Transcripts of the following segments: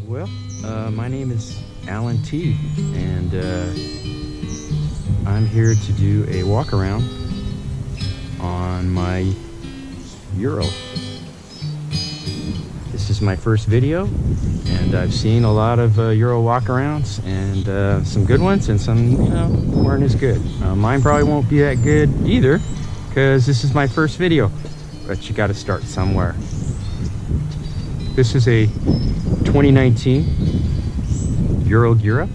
Well, my name is Alan T, and I'm here to do a walk around on my Ural. This is my first video, and I've seen a lot of Ural walkarounds, and some good ones and some, weren't as good. Mine probably won't be that good either, because this is my first video, but you got to start somewhere. This is a 2019 Ural Gear Up.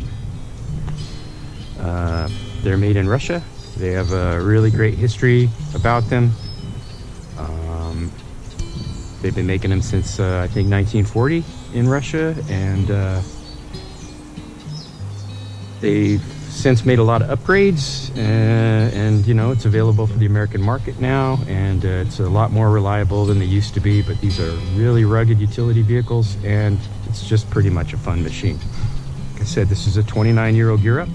They're made in Russia. They have a really great history about them. They've been making them since I think 1940 in Russia, and they've since made a lot of upgrades, and it's available for the American market now, and it's a lot more reliable than they used to be. But these are really rugged utility vehicles, and it's just pretty much a fun machine. Like I said, this is a 29-year-old Gear Up.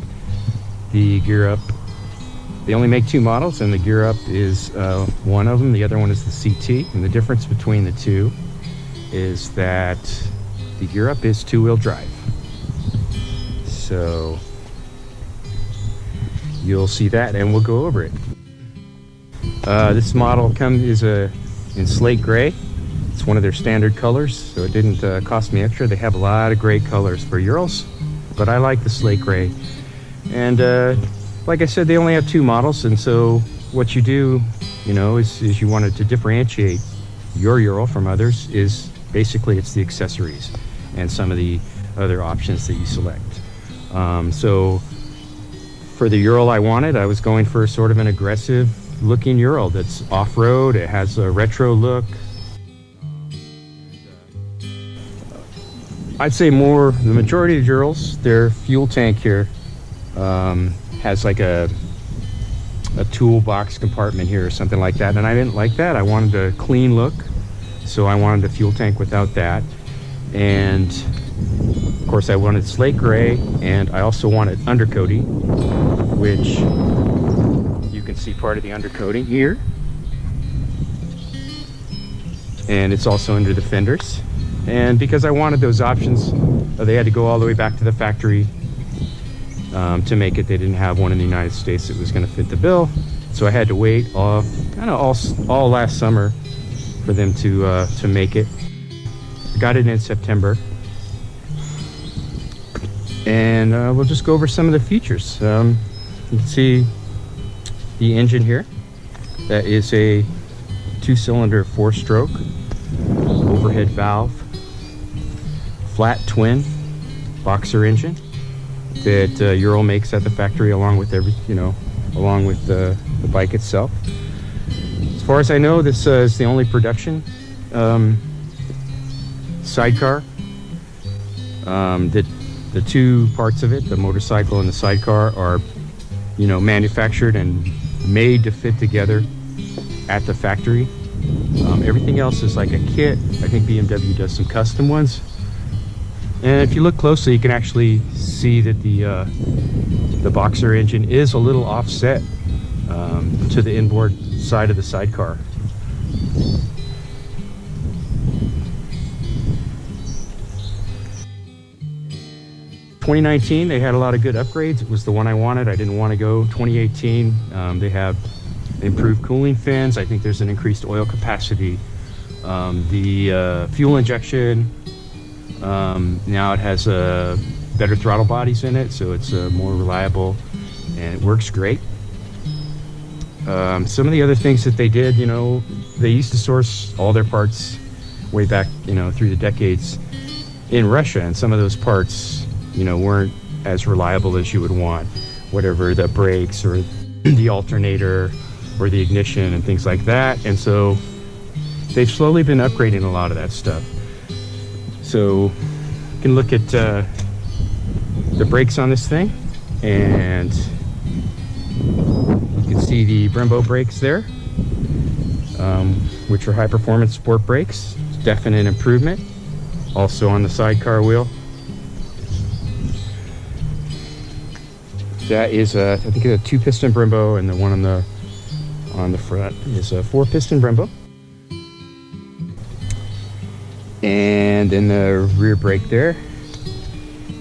The Gear Up, they only make two models, and the Gear Up is one of them. The other one is the CT, and the difference between the two is that the Gear Up is two-wheel drive. So you'll see that, and we'll go over it. This model is in slate gray. It's one of their standard colors, so it didn't cost me extra. They have a lot of great colors for Urals, but I like the slate gray. And like I said, they only have two models, and so what you do, is you wanted to differentiate your Ural from others, is basically it's the accessories and some of the other options that you select. So for the Ural I was going for sort of an aggressive looking Ural that's off-road. It has a retro look. I'd say the majority of Urals, their fuel tank here has like a toolbox compartment here or something like that, and I didn't like that. I wanted a clean look, so I wanted a fuel tank without that. And of course I wanted slate gray, and I also wanted undercoating, which you can see part of the undercoating here, and it's also under the fenders. And because I wanted those options, they had to go all the way back to the factory to make it. They didn't have one in the United States that was going to fit the bill, so I had to wait all last summer for them to make it. I got it in September, and we'll just go over some of the features. You can see the engine here. That is a 2-cylinder 4-stroke overhead valve, flat twin boxer engine that Ural makes at the factory, along with along with the bike itself. As far as I know, this is the only production sidecar. The two parts of it, the motorcycle and the sidecar, are manufactured and made to fit together at the factory. Everything else is like a kit. I think BMW does some custom ones. And if you look closely, you can actually see that the boxer engine is a little offset to the inboard side of the sidecar. In 2019, they had a lot of good upgrades. It was the one I wanted. I didn't want to go 2018. They have improved cooling fins. I think there's an increased oil capacity. The fuel injection, now it has better throttle bodies in it, so it's more reliable, and it works great. Some of the other things that they did, they used to source all their parts way back, through the decades in Russia, and some of those parts, weren't as reliable as you would want, whatever the brakes or the alternator or the ignition and things like that. And so they've slowly been upgrading a lot of that stuff. So you can look at the brakes on this thing, and you can see the Brembo brakes there, which are high performance sport brakes. Definite improvement. Also on the sidecar wheel, that is I think a 2-piston Brembo, and the one on the front is a 4-piston Brembo. And and then the rear brake there.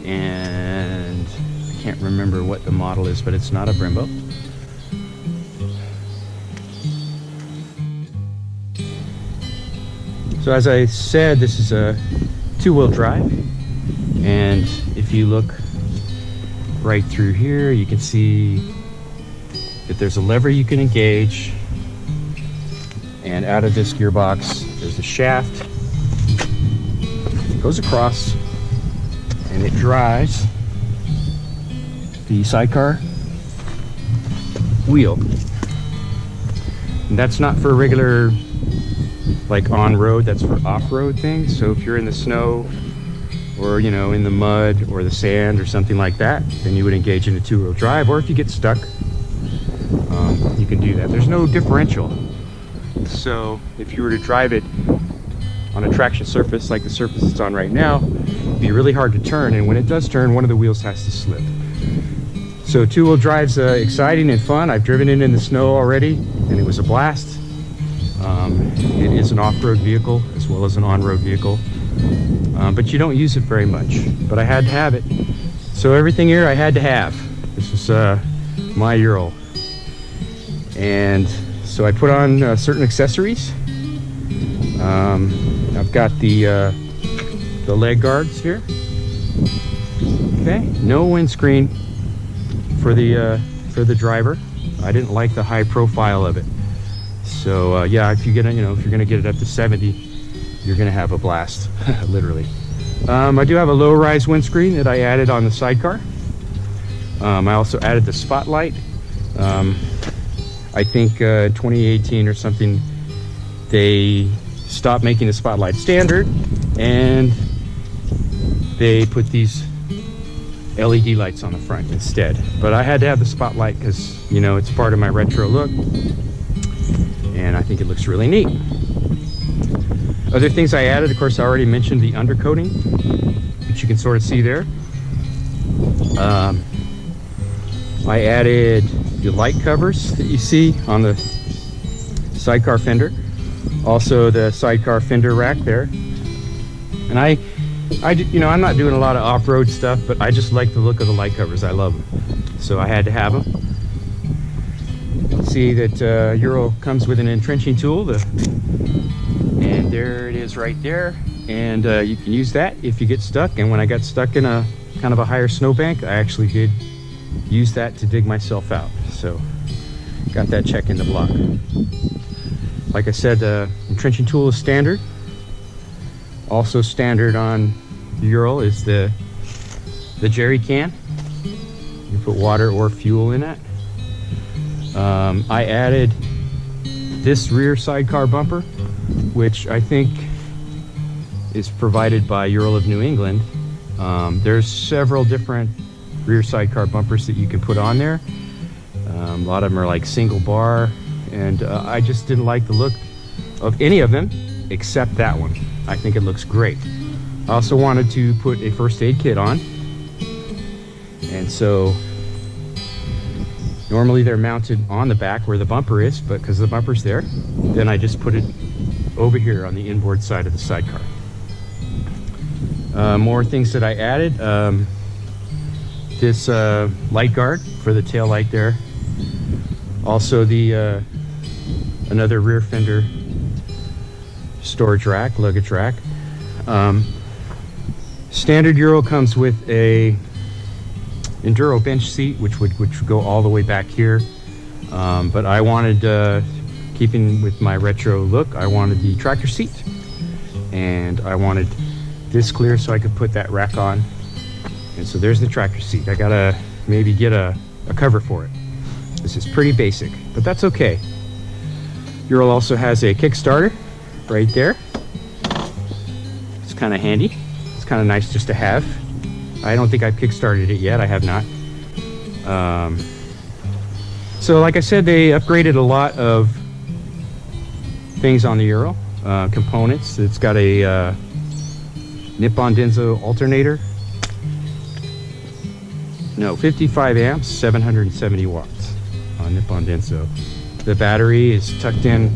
And I can't remember what the model is, but it's not a Brembo. So as I said, this is a two-wheel drive, and if you look right through here, you can see that there's a lever you can engage, and out of this gearbox there's a shaft. It goes across and it drives the sidecar wheel. And that's not for regular, like on-road, that's for off-road things. So if you're in the snow, or you know, in the mud or the sand or something like that, then you would engage in a two-wheel drive. Or if you get stuck, you can do that. There's no differential, so if you were to drive it on a traction surface like the surface it's on right now, it'd be really hard to turn, and when it does turn, one of the wheels has to slip. So two-wheel drive's exciting and fun. I've driven it in the snow already, and it was a blast. It is an off-road vehicle as well as an on-road vehicle, but you don't use it very much. But I had to have it. So everything here I had to have. This is my Ural. And so I put on certain accessories. I've got the leg guards here. Okay, no windscreen for the driver. I didn't like the high profile of it. So yeah, if you get, you know, if you're gonna get it up to 70, you're gonna have a blast, literally. I do have a low-rise windscreen that I added on the sidecar. I also added the spotlight. I think 2018 or something, they stopped making the spotlight standard, and they put these LED lights on the front instead. But I had to have the spotlight because, you know, it's part of my retro look, and I think it looks really neat. Other things I added, of course, I already mentioned the undercoating, which you can sort of see there. I added the light covers that you see on the sidecar fender, also the sidecar fender rack there. And I you know, I'm not doing a lot of off-road stuff, but I just like the look of the light covers. I love them, so I had to have them. See that Ural comes with an entrenching tool, and there it is right there, and you can use that if you get stuck. And when I got stuck in a kind of a higher snowbank, I actually did use that to dig myself out, so got that check in the block. Like I said, entrenching tool is standard. Also standard on the Ural is the jerry can. You put water or fuel in it. I added this rear sidecar bumper, which I think is provided by Ural of New England. There's several different rear sidecar bumpers that you can put on there. A lot of them are like single bar, and I just didn't like the look of any of them except that one. I think it looks great. I also wanted to put a first aid kit on, and so normally they're mounted on the back where the bumper is, but because the bumper's there, then I just put it over here on the inboard side of the sidecar. More things that I added. This light guard for the tail light there. Also the another rear fender storage rack, luggage rack. Standard Ural comes with a enduro bench seat, which would go all the way back here. But I wanted, keeping with my retro look, I wanted the tractor seat, and I wanted this clear so I could put that rack on. And so there's the tractor seat. I gotta maybe get a cover for it. This is pretty basic, but that's okay. Ural also has a Kickstarter right there. It's kind of handy. It's kind of nice just to have. I don't think I've kickstarted it yet. I have not. So like I said, they upgraded a lot of things on the Ural. Components. It's got a Nippon Denso alternator. No, 55 amps, 770 watts on Nippon Denso. The battery is tucked in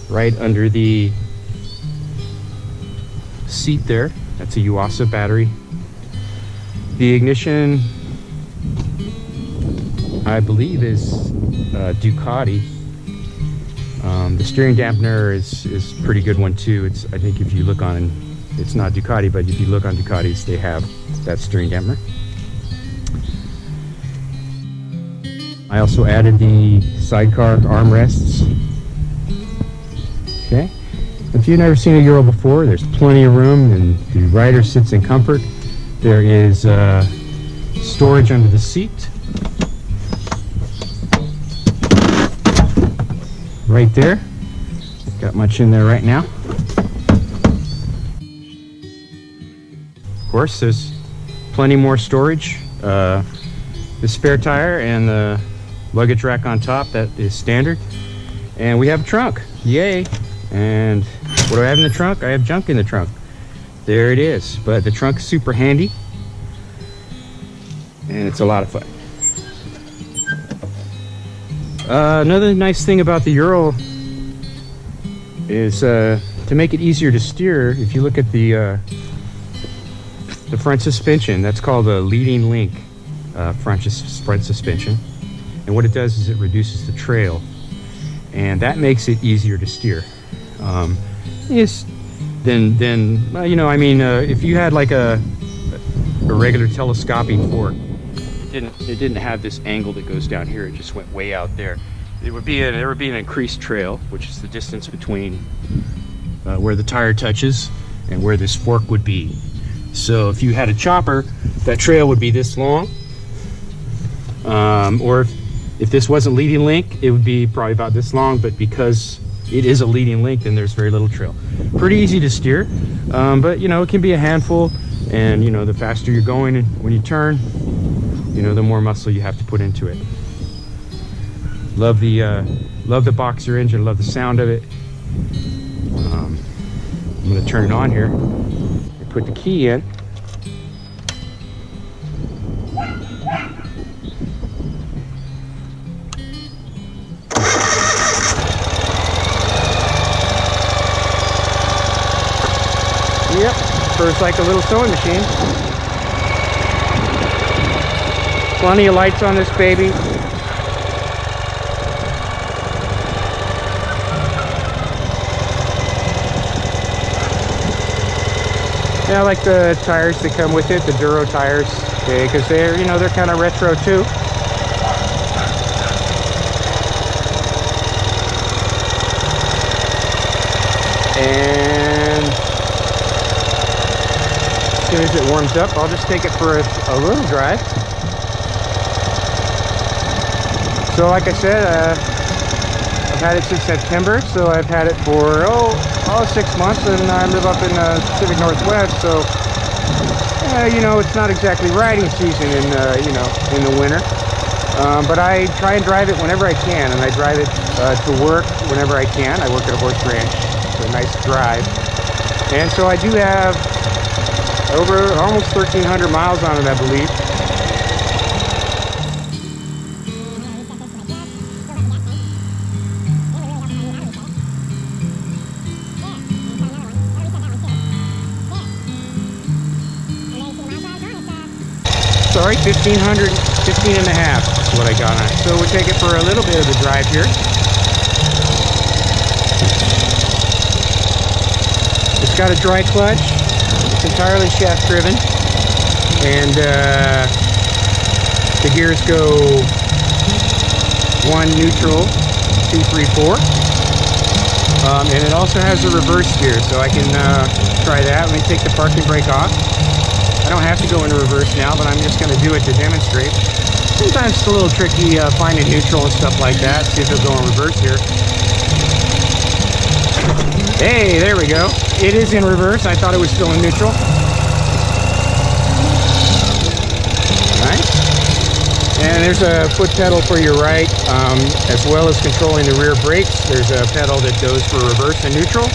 right under the seat there. That's a Yuasa battery. The ignition, I believe, is Ducati. The steering dampener is a pretty good one too. I think if you look on, it's not Ducati, but if you look on Ducatis, they have that steering dampener. I also added the sidecar armrests. Okay. If you've never seen a Ural before, there's plenty of room, and the rider sits in comfort. There is storage under the seat. Right there. Got much in there right now. Of course, there's plenty more storage. The spare tire and the luggage rack on top, that is standard. And we have a trunk. Yay! And what do I have in the trunk? I have junk in the trunk. There it is. But the trunk is super handy. And it's a lot of fun. Another nice thing about the Ural is to make it easier to steer. If you look at the front suspension, that's called a leading link front suspension. And what it does is it reduces the trail. And that makes it easier to steer. If you had like a regular telescoping fork, it didn't have this angle that goes down here. It just went way out there. There would be an increased trail, which is the distance between where the tire touches and where this fork would be. So if you had a chopper, that trail would be this long. Or if this wasn't leading link, it would be probably about this long, but because it is a leading link, then there's very little trail. Pretty easy to steer, but it can be a handful, and the faster you're going and when you turn, the more muscle you have to put into it. Love the Boxer engine, love the sound of it. I'm going to turn it on here and put the key in. Yep, first like a little sewing machine. Plenty of lights on this baby. Yeah, I like the tires that come with it, the Duro tires, okay, because they're kind of retro too. And as soon as it warms up, I'll just take it for a little drive. So like I said, I've had it since September, so I've had it for 6 months, and I live up in the Pacific Northwest, so it's not exactly riding season in the winter, but I try and drive it whenever I can, and I drive it to work whenever I can. I work at a horse ranch. It's a nice drive, and so I do have over almost 1,300 miles on it, I believe. Sorry, 15 and a half is what I got on it. So we'll take it for a little bit of a drive here. It's got a dry clutch. It's entirely shaft driven. And the gears go 1 neutral, 2, 3, 4. And it also has a reverse gear, so I can try that. Let me take the parking brake off. I don't have to go into reverse now, but I'm just going to do it to demonstrate. Sometimes it's a little tricky finding neutral and stuff like that. See if it'll go in reverse here. Hey, there we go. It is in reverse. I thought it was still in neutral. Nice. And there's a foot pedal for your right, as well as controlling the rear brakes. There's a pedal that goes for reverse and neutral.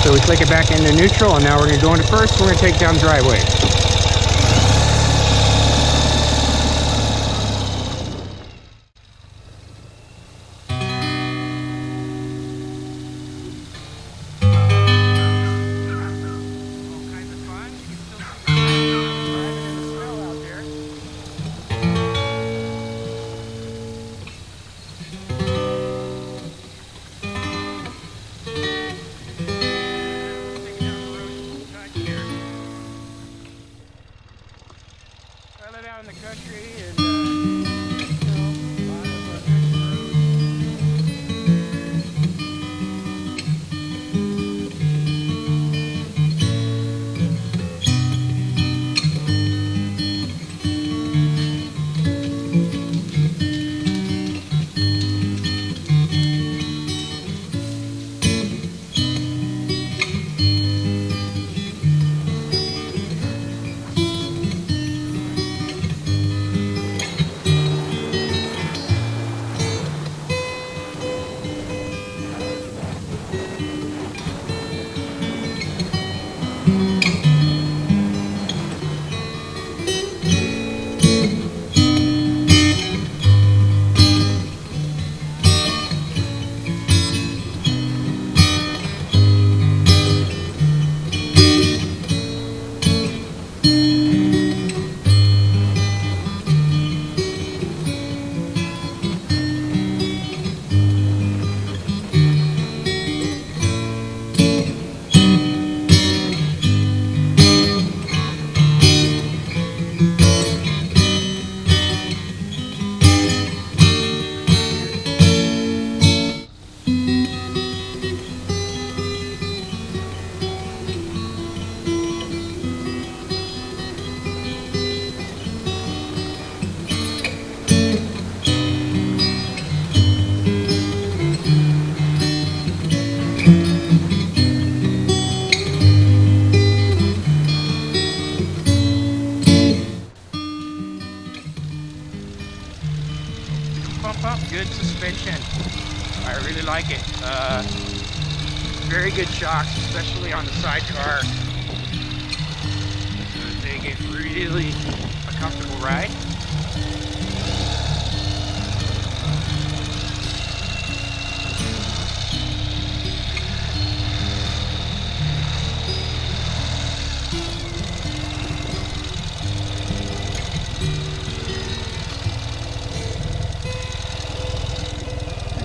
So we click it back into neutral, and now we're going to go into first. We're going to take down the driveway. Pump up, good suspension. I really like it. Very good shocks, especially on the sidecar. They get really a comfortable ride.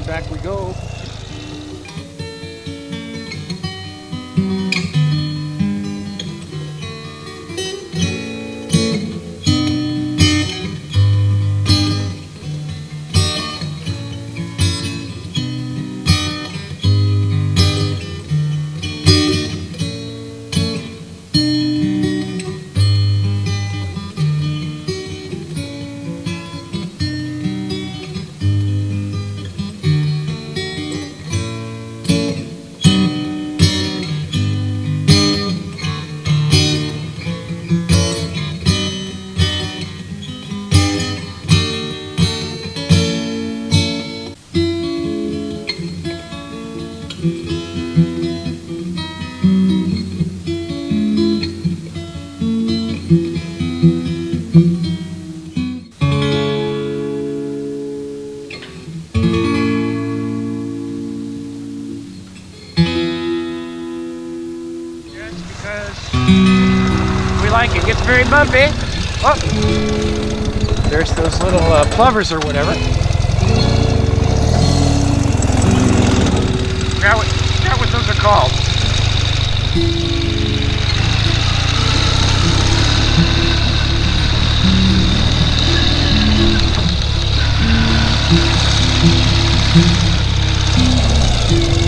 Back we go. Like it gets very bumpy. Oh, there's those little plovers or whatever. Forgot what those are called.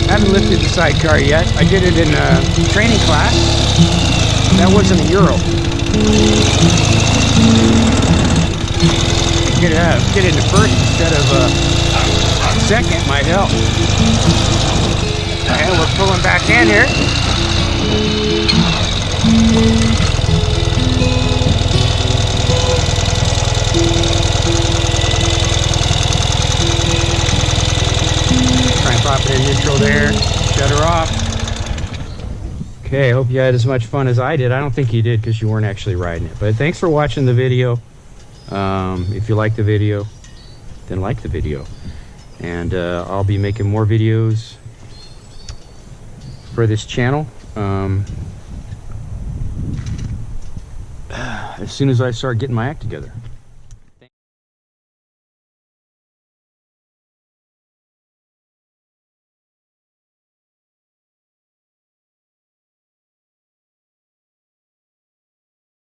I haven't lifted the sidecar yet. I did it in a training class. That wasn't a Ural. Get into first instead of second might help. And we're pulling back in here. Try and pop it in neutral there. Shut her off. Okay, I hope you had as much fun as I did. I don't think you did because you weren't actually riding it. But thanks for watching the video. If you like the video, then like the video. And I'll be making more videos for this channel as soon as I start getting my act together.